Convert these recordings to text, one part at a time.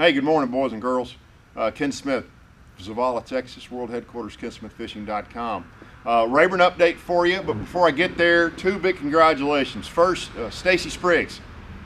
Hey, good morning, boys and girls. Ken Smith, Zavala, Texas, World Headquarters, KenSmithFishing.com. Rayburn update for you, but before I get there, two big congratulations. First, Stacy Spriggs,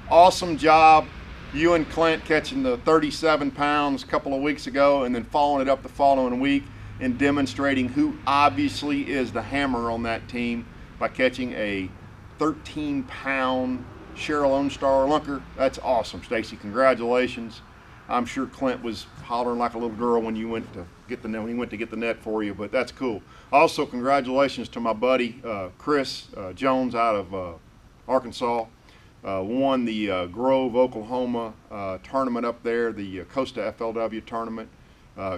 awesome job. You and Clint catching the 37 pounds a couple of weeks ago and then following it up the following week and demonstrating who obviously is the hammer on that team by catching a 13-pound Cheryl OnStar lunker. That's awesome, Stacy. Congratulations. I'm sure Clint was hollering like a little girl when you went to get the net, when he went to get the net for you, but that's cool. Also, congratulations to my buddy Chris Jones out of Arkansas. Won the Grove, Oklahoma tournament up there, the Costa FLW tournament.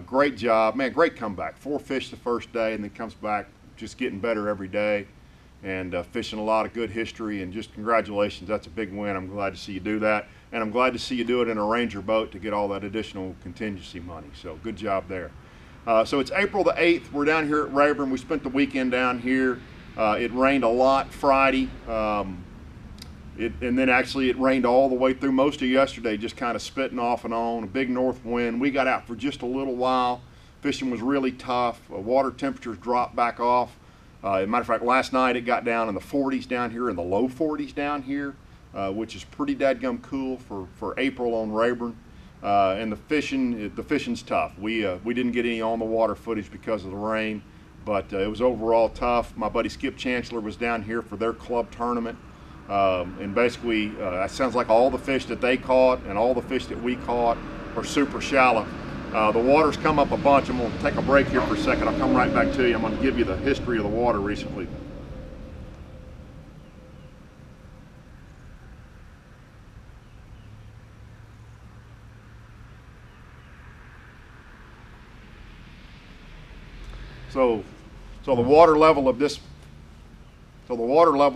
Great job, man, great comeback. 4 fish the first day and then comes back just getting better every day and fishing a lot of good history, and just congratulations. That's a big win. I'm glad to see you do that. And I'm glad to see you do it in a Ranger boat to get all that additional contingency money. So good job there. So it's April the 8th. We're down here at Rayburn. We spent the weekend down here. It rained a lot Friday. And then actually it rained all the way through most of yesterday, just kind of spitting off and on, a big north wind. We got out for just a little while. Fishing was really tough. Water temperatures dropped back off. As a matter of fact, last night it got down in the 40s down here, in the low 40s down here. Which is pretty dadgum cool for April on Rayburn. And the fishing's tough. We didn't get any on the water footage because of the rain, but it was overall tough. My buddy Skip Chancellor was down here for their club tournament, and basically it sounds like all the fish that they caught and all the fish that we caught are super shallow. The water's come up a bunch. I'm going to take a break here for a second. I'll come right back to you. I'm going to give you the history of the water recently. So the water level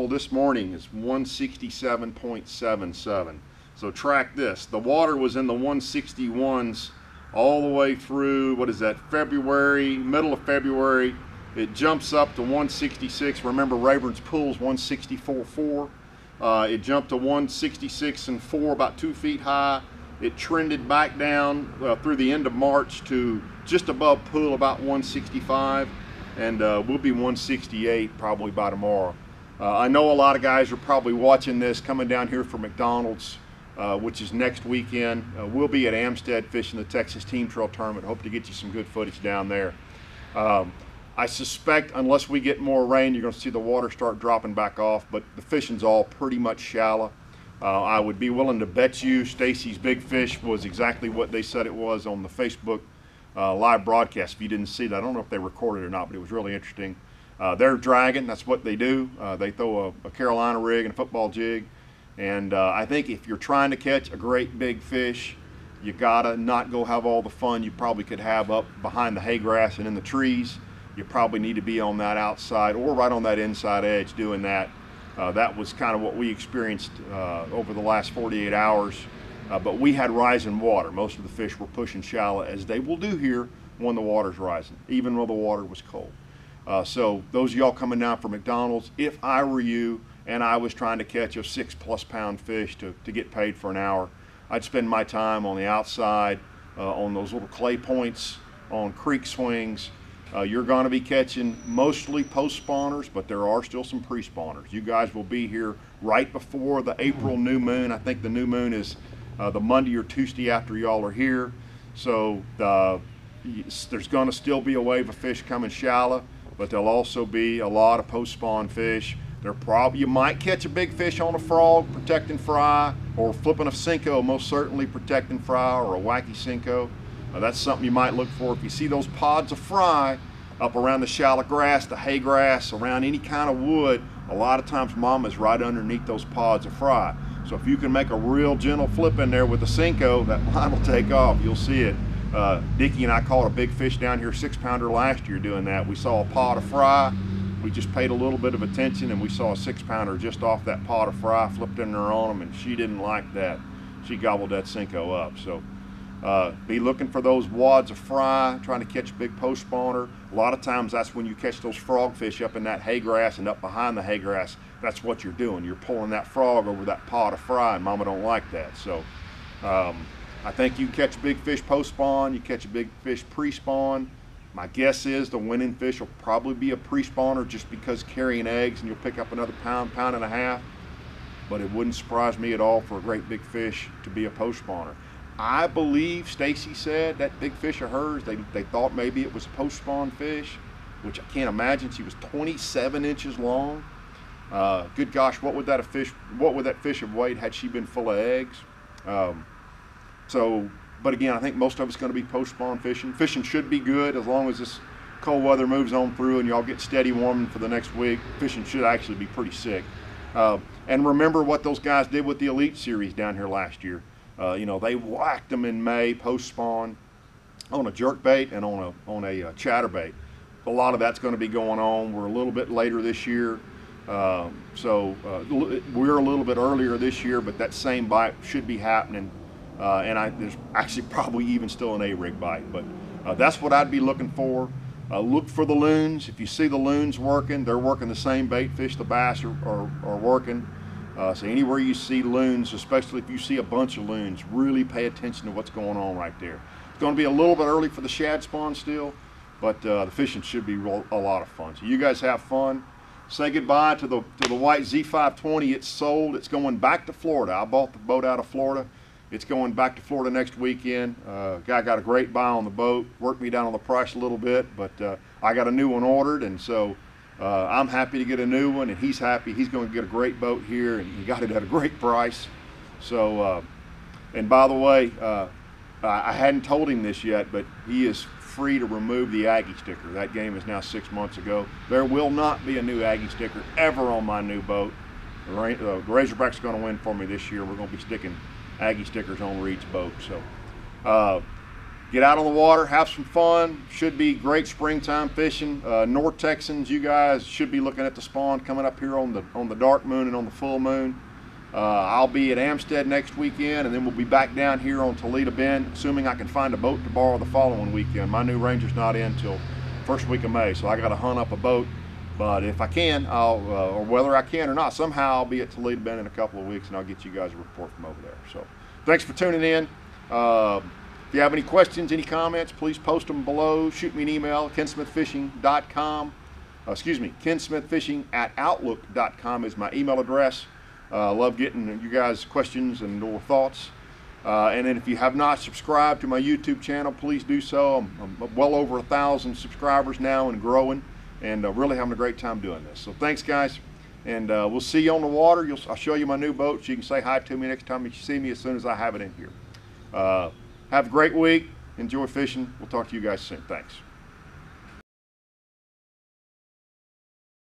this morning is 167.77. So track this. The water was in the 161s all the way through, what is that, February, middle of February. It jumps up to 166. Remember, Rayburn's pool's 164.4. It jumped to 166.4, about 2 feet high. It trended back down through the end of March to just above pool, about 165, and we'll be 168 probably by tomorrow. I know a lot of guys are probably watching this coming down here for McDonald's, which is next weekend. We'll be at Amstead fishing the Texas Team Trail Tournament. Hope to get you some good footage down there. I suspect unless we get more rain, you're going to see the water start dropping back off, but the fishing's all pretty much shallow. I would be willing to bet you Stacy's big fish was exactly what they said it was on the Facebook live broadcast. If you didn't see that, I don't know if they recorded it or not, but it was really interesting. They're dragging, that's what they do. They throw a Carolina rig and a football jig, and I think if you're trying to catch a great big fish, you gotta not go have all the fun you probably could have up behind the hay grass and in the trees. You probably need to be on that outside or right on that inside edge doing that. That was kind of what we experienced over the last 48 hours. But we had rising water. Most of the fish were pushing shallow, as they will do here when the water's rising, even though the water was cold. So those of y'all coming down for McDonald's, if I were you and I was trying to catch a 6+ pound fish to get paid for an hour, I'd spend my time on the outside, on those little clay points, on creek swings. You're going to be catching mostly post spawners, but there are still some pre-spawners. You guys will be here right before the April new moon. I think the new moon is the Monday or Tuesday after y'all are here. So there's going to still be a wave of fish coming shallow, but there'll also be a lot of post spawn fish. You might catch a big fish on a frog protecting fry, or flipping a Cinco, most certainly protecting fry, or a wacky Cinco. That's something you might look for. If you see those pods of fry up around the shallow grass, the hay grass, around any kind of wood, a lot of times mama's right underneath those pods of fry. So if you can make a real gentle flip in there with a Cinco, that line will take off. You'll see it. Dickie and I caught a big fish down here, 6-pounder last year doing that. We saw a pod of fry. We just paid a little bit of attention and we saw a 6-pounder just off that pod of fry, flipped in there on them, and she didn't like that. She gobbled that Cinco up. So be looking for those wads of fry, trying to catch a big post spawner. A lot of times that's when you catch those frogfish up in that hay grass and up behind the hay grass. That's what you're doing. You're pulling that frog over that pot of fry, and mama don't like that. So I think you catch a big fish post-spawn, you catch a big fish pre-spawn. My guess is the winning fish will probably be a pre-spawner just because carrying eggs, and you'll pick up another pound, pound and a half. But it wouldn't surprise me at all for a great big fish to be a post-spawner. I believe Stacy said that big fish of hers, they thought maybe it was a post-spawn fish, which I can't imagine. She was 27 inches long. Good gosh, what would that fish have weighed had she been full of eggs? But again, I think most of it's going to be post-spawn fishing. Fishing should be good as long as this cold weather moves on through and y'all get steady warming for the next week. Fishing should actually be pretty sick. And remember what those guys did with the Elite Series down here last year. You know, they whacked them in May post-spawn on a jerkbait and on a chatterbait. A lot of that's going to be going on. We're a little bit later this year. We're a little bit earlier this year, but that same bite should be happening. There's actually probably even still an A-rig bite, but that's what I'd be looking for. Look for the loons. If you see the loons working, they're working the same bait fish the bass are working. So anywhere you see loons, especially if you see a bunch of loons, really pay attention to what's going on right there. It's going to be a little bit early for the shad spawn still, but the fishing should be a lot of fun. So you guys have fun. Say goodbye to the white Z520. It's sold. It's going back to Florida. I bought the boat out of Florida. It's going back to Florida next weekend. Guy got a great buy on the boat. Worked me down on the price a little bit, but I got a new one ordered, and so I'm happy to get a new one, and he's happy. He's going to get a great boat here, and he got it at a great price. So, and by the way, I hadn't told him this yet, but he is free to remove the Aggie sticker. That game is now 6 months ago. There will not be a new Aggie sticker ever on my new boat. The Razorbacks are going to win for me this year. We're going to be sticking Aggie stickers on Reed's boat. So get out on the water, have some fun. Should be great springtime fishing. North Texans, you guys should be looking at the spawn coming up here on the dark moon and on the full moon. I'll be at Amstead next weekend, and then we'll be back down here on Toledo Bend, assuming I can find a boat to borrow the following weekend. My new Ranger's not in till first week of May, so I got to hunt up a boat. But if I can, or whether I can or not, somehow I'll be at Toledo Bend in a couple of weeks, and I'll get you guys a report from over there. So thanks for tuning in. If you have any questions, any comments, please post them below. Shoot me an email, kensmithfishing.com. kensmithfishing@outlook.com is my email address. Love getting you guys questions and or thoughts. And then if you have not subscribed to my YouTube channel, please do so. I'm well over 1,000 subscribers now and growing, and really having a great time doing this. So thanks, guys, and we'll see you on the water. I'll show you my new boat, so you can say hi to me next time you see me as soon as I have it in here. Have a great week. Enjoy fishing. We'll talk to you guys soon. Thanks.